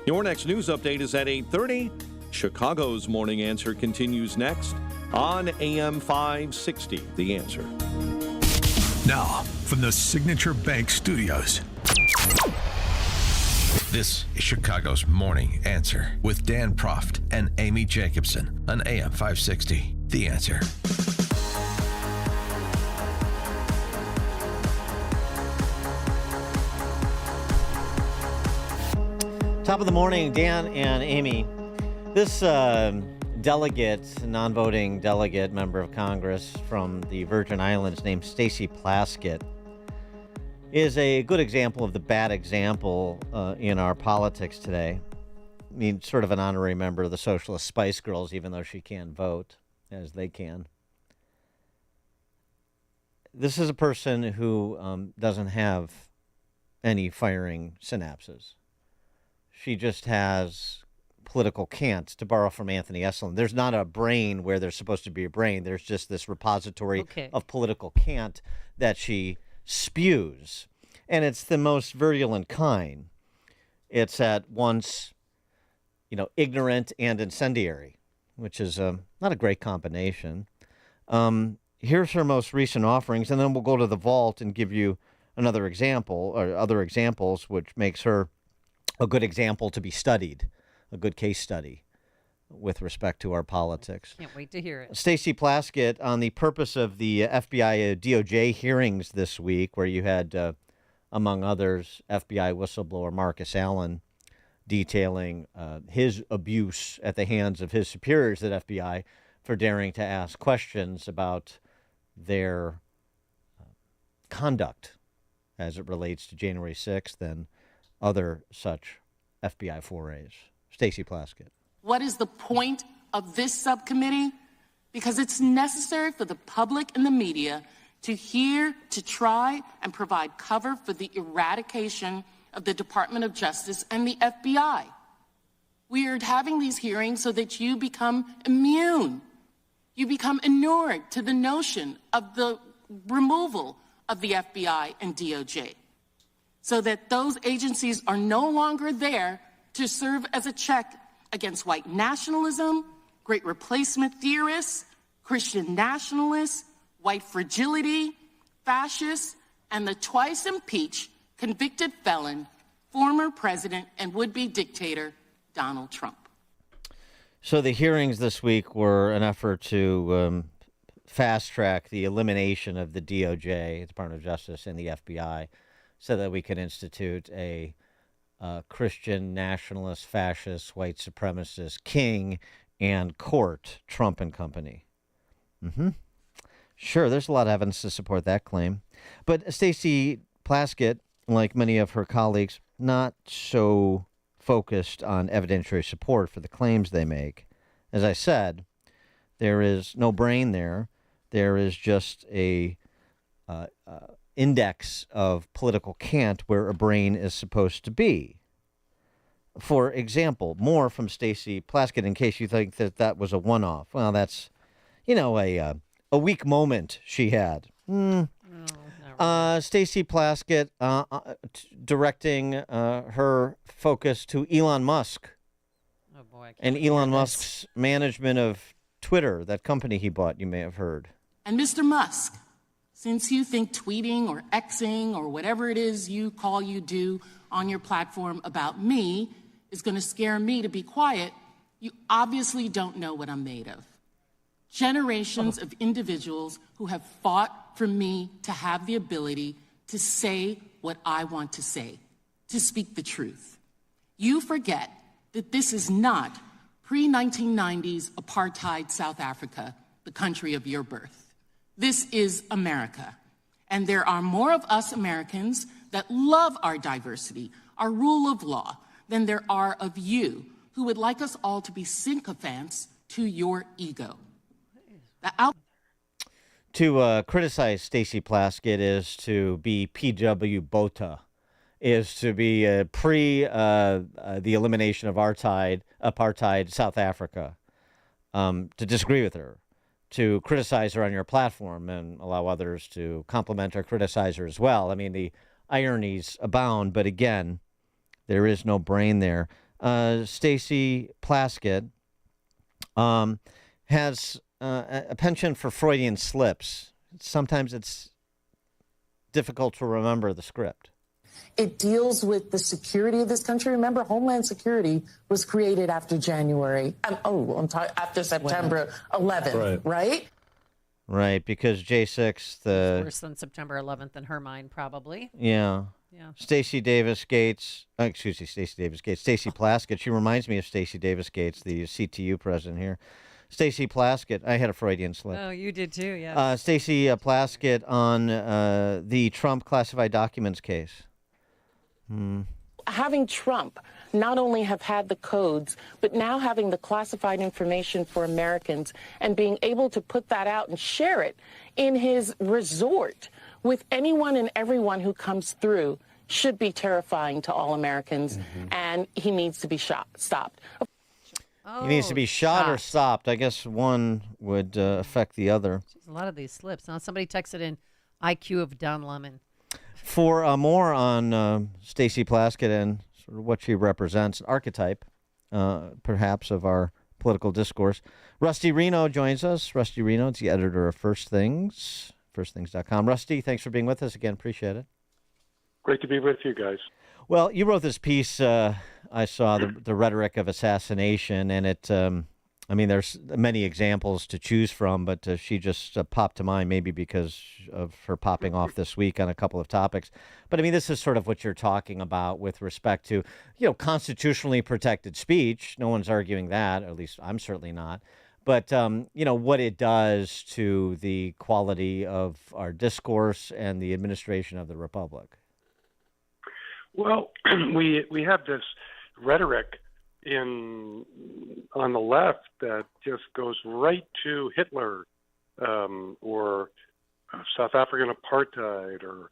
Your next news update is at 8:30. Chicago's Morning Answer continues next on AM 560. The Answer. Now, from the Signature Bank Studios, this is Chicago's Morning Answer with Dan Proft and Amy Jacobson on AM 560. The Answer. Top of the morning, Dan and Amy. This delegate, non-voting delegate member of Congress from the Virgin Islands named Stacey Plaskett is a good example of the bad example in our politics today. I mean, sort of an honorary member of the Socialist Spice Girls, even though she can't vote, as they can. This is a person who doesn't have any firing synapses. She just has political cant, to borrow from Anthony Esselin. There's not a brain where there's supposed to be a brain. There's just this repository of political cant that she spews. And it's the most virulent kind. It's at once, ignorant and incendiary, which is not a great combination. Here's her most recent offerings, and then we'll go to the vault and give you another example, or other examples, which makes her a good example to be studied, a good case study with respect to our politics. Can't wait to hear it. Stacey Plaskett, on the purpose of the FBI DOJ hearings this week, where you had, among others, FBI whistleblower Marcus Allen detailing his abuse at the hands of his superiors at FBI for daring to ask questions about their conduct as it relates to January 6th and other such FBI forays. Stacey Plaskett. What is the point of this subcommittee? Because it's necessary for the public and the media to hear, to try, and provide cover for the eradication of the Department of Justice and the FBI. We are having these hearings so that you become immune. You become inured to the notion of the removal of the FBI and DOJ, so that those agencies are no longer there to serve as a check against white nationalism, great replacement theorists, Christian nationalists, white fragility, fascists, and the twice impeached, convicted felon, former president and would-be dictator, Donald Trump. So the hearings this week were an effort to fast-track the elimination of the DOJ, the Department of Justice, and the FBI, so that we can institute a Christian nationalist, fascist, white supremacist king and court, Trump and company. Sure, there's a lot of evidence to support that claim. But Stacey Plaskett, like many of her colleagues, not so focused on evidentiary support for the claims they make. As I said, there is no brain there. There is just a index of political cant where a brain is supposed to be. For example, more from Stacey Plaskett, in case you think that that was a one-off. Well, that's, a weak moment she had. Stacey Plaskett directing her focus to Elon Musk. Oh boy! And Elon Musk's management of Twitter, that company he bought, you may have heard. And Mr. Musk, since you think tweeting or Xing or whatever it is you do on your platform about me is going to scare me to be quiet, you obviously don't know what I'm made of. Generations of individuals who have fought for me to have the ability to say what I want to say, to speak the truth. You forget that this is not pre-1990s apartheid South Africa, the country of your birth. This is America. And there are more of us Americans that love our diversity, our rule of law, than there are of you who would like us all to be sycophants to your ego. To criticize Stacey Plaskett is to be P.W. Botha, is to be the elimination of apartheid South Africa, to disagree with her, to criticize her on your platform and allow others to compliment or criticize her as well. I mean, the ironies abound, but again, there is no brain there. Stacey Plaskett, has a penchant for Freudian slips. Sometimes it's difficult to remember the script. It deals with the security of this country. Remember, Homeland Security was created after after September 11th, right? Right, because J6, Worse than September 11th in her mind, probably. Yeah. Stacey Plaskett. She reminds me of Stacey Davis Gates, the CTU president here. Stacey Plaskett. I had a Freudian slip. Oh, you did too, yeah. Stacey Plaskett on the Trump classified documents case. Having Trump not only have had the codes, but now having the classified information for Americans and being able to put that out and share it in his resort with anyone and everyone who comes through should be terrifying to all Americans, and he needs to be stopped. He needs to be shot or stopped. I guess one would affect the other. Jeez, a lot of these slips. Now, somebody texted in IQ of Don Lemon. For more on Stacey Plaskett and sort of what she represents, an archetype, perhaps, of our political discourse, Rusty Reno joins us. Rusty Reno is the editor of First Things, firstthings.com. Rusty, thanks for being with us again. Appreciate it. Great to be with you guys. Well, you wrote this piece, I saw, the Rhetoric of Assassination, and it, there's many examples to choose from, but she just popped to mind, maybe because of her popping off this week on a couple of topics. But, this is sort of what you're talking about with respect to, constitutionally protected speech. No one's arguing that, or at least I'm certainly not. But, what it does to the quality of our discourse and the administration of the republic. Well, we have this rhetoric on the left that just goes right to Hitler or South African apartheid or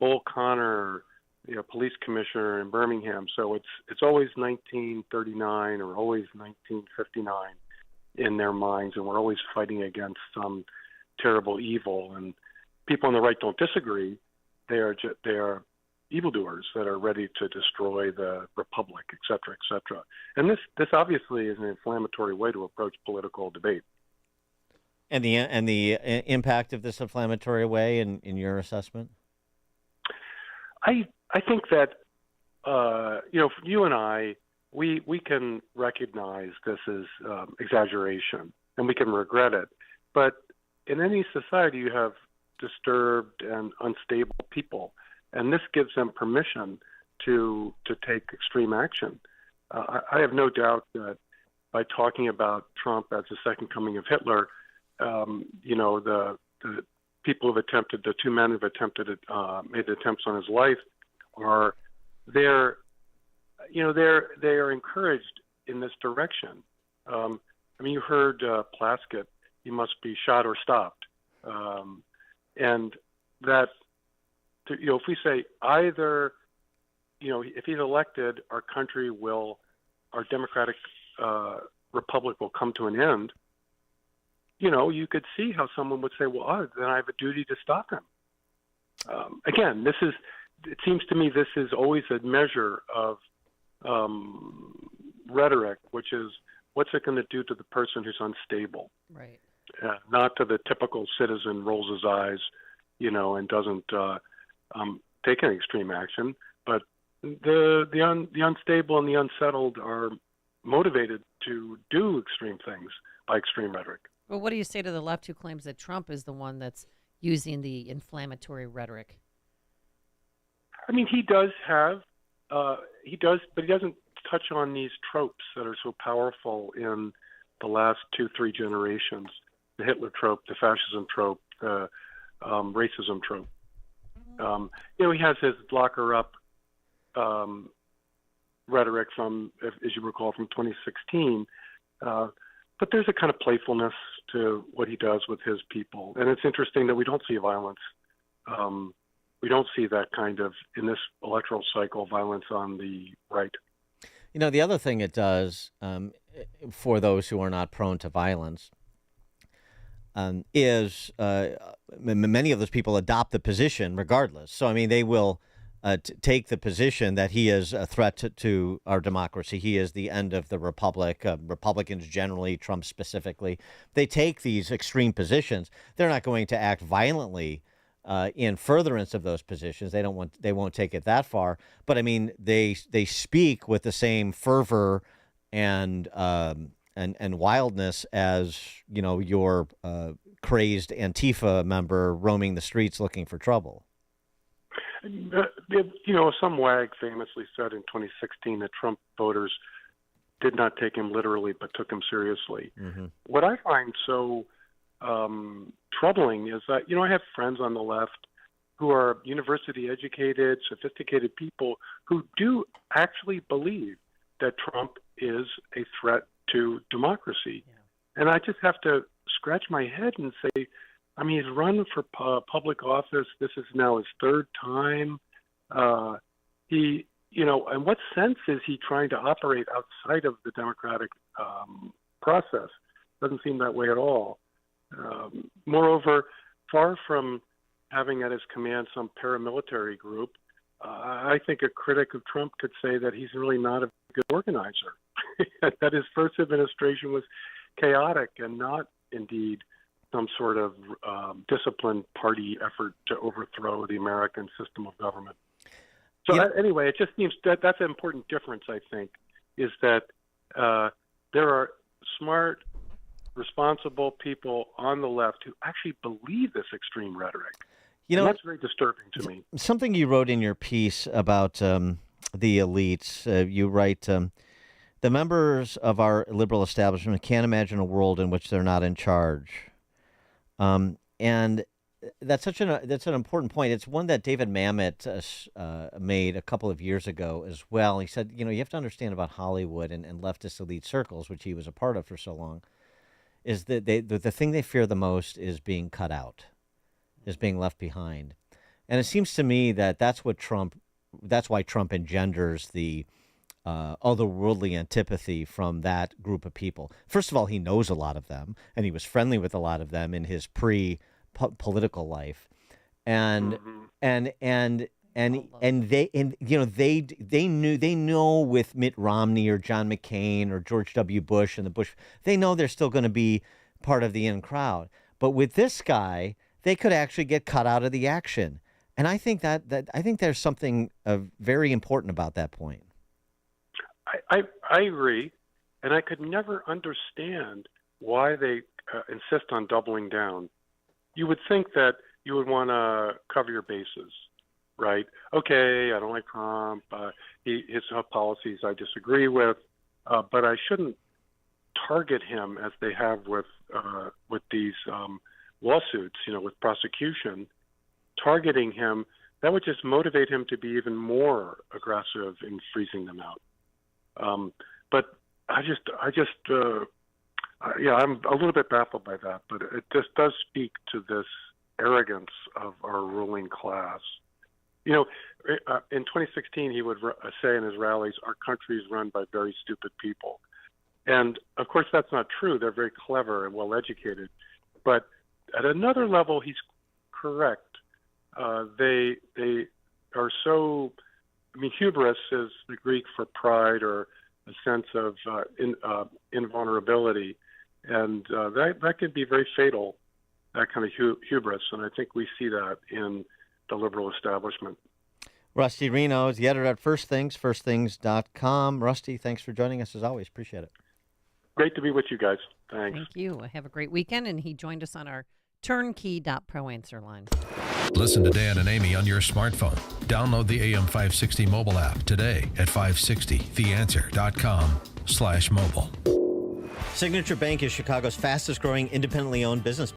Bull Connor, police commissioner in Birmingham. So it's always 1939 or always 1959 in their minds, and we're always fighting against some terrible evil. And people on the right don't disagree. They are evildoers that are ready to destroy the republic, et cetera, et cetera. And this obviously is an inflammatory way to approach political debate. And the impact of this inflammatory way in your assessment? I think that you and I, we can recognize this is exaggeration, and we can regret it. But in any society, you have disturbed and unstable people, and this gives them permission to take extreme action. I have no doubt that by talking about Trump as the second coming of Hitler, the people who've attempted, the two men who've attempted it, made attempts on his life, they are encouraged in this direction. You heard Plaskett, he must be shot or stopped, and that. If we say either, if he's elected, our democratic republic will come to an end, you could see how someone would say, well, then I have a duty to stop him. Again, it seems to me this is always a measure of rhetoric, which is what's it going to do to the person who's unstable? Right. Not to the typical citizen rolls his eyes, and doesn't take any extreme action, but the unstable and the unsettled are motivated to do extreme things by extreme rhetoric. Well, what do you say to the left who claims that Trump is the one that's using the inflammatory rhetoric? He does, but he doesn't touch on these tropes that are so powerful in the last 2-3 generations: the Hitler trope, the fascism trope, the racism trope. He has his lock her up rhetoric from, as you recall, from 2016. But there's a kind of playfulness to what he does with his people. And it's interesting that we don't see violence. We don't see that kind of, in this electoral cycle, violence on the right. The other thing it does for those who are not prone to violence is many of those people adopt the position regardless. So, they will take the position that he is a threat to our democracy. He is the end of the republic. Republicans generally, Trump specifically, they take these extreme positions. They're not going to act violently in furtherance of those positions. They won't take it that far. But I mean, they speak with the same fervor and wildness as your crazed Antifa member roaming the streets looking for trouble. Some wag famously said in 2016 that Trump voters did not take him literally, but took him seriously. Mm-hmm. What I find so troubling is that, I have friends on the left who are university-educated, sophisticated people who do actually believe that Trump is a threat to democracy. Yeah. And I just have to scratch my head and say, he's run for public office. This is now his third time. In what sense is he trying to operate outside of the democratic process? Doesn't seem that way at all. Moreover, far from having at his command some paramilitary group, I think a critic of Trump could say that he's really not a good organizer, that his first administration was chaotic and not indeed some sort of disciplined party effort to overthrow the American system of government. So anyway, it just seems that that's an important difference, I think, is that there are smart, responsible people on the left who actually believe this extreme rhetoric. And that's very disturbing to me. Something you wrote in your piece about the elites, you write, the members of our liberal establishment can't imagine a world in which they're not in charge. And that's an important point. It's one that David Mamet made a couple of years ago as well. He said, you have to understand about Hollywood and leftist elite circles, which he was a part of for so long, is that the thing they fear the most is being cut out, is being left behind. And it seems to me that that's why Trump engenders the otherworldly antipathy from that group of people. First of all, he knows a lot of them, and he was friendly with a lot of them in his pre-political life, and they know with Mitt Romney or John McCain or George W. Bush and the Bush, they know they're still going to be part of the in crowd. But with this guy, they could actually get cut out of the action, and I think that I think there's something very important about that point. I agree, and I could never understand why they insist on doubling down. You would think that you would want to cover your bases, right? Okay, I don't like Trump. His policies I disagree with, but I shouldn't target him as they have with these lawsuits, with prosecution. Targeting him, that would just motivate him to be even more aggressive in freezing them out. But I'm a little bit baffled by that, but it just does speak to this arrogance of our ruling class. In 2016, he would say in his rallies, our country is run by very stupid people. And of course, that's not true. They're very clever and well-educated. But at another level, he's correct. They are so, hubris is the Greek for pride or a sense of invulnerability. And that can be very fatal, that kind of hubris. And I think we see that in the liberal establishment. Rusty Reno is the editor at First Things, firstthings.com. Rusty, thanks for joining us as always. Appreciate it. Great to be with you guys. Thanks. Thank you. Have a great weekend. And he joined us on our turnkey.pro answer line. Listen to Dan and Amy on your smartphone. Download the AM560 mobile app today at 560theanswer.com/mobile. Signature Bank is Chicago's fastest growing independently owned business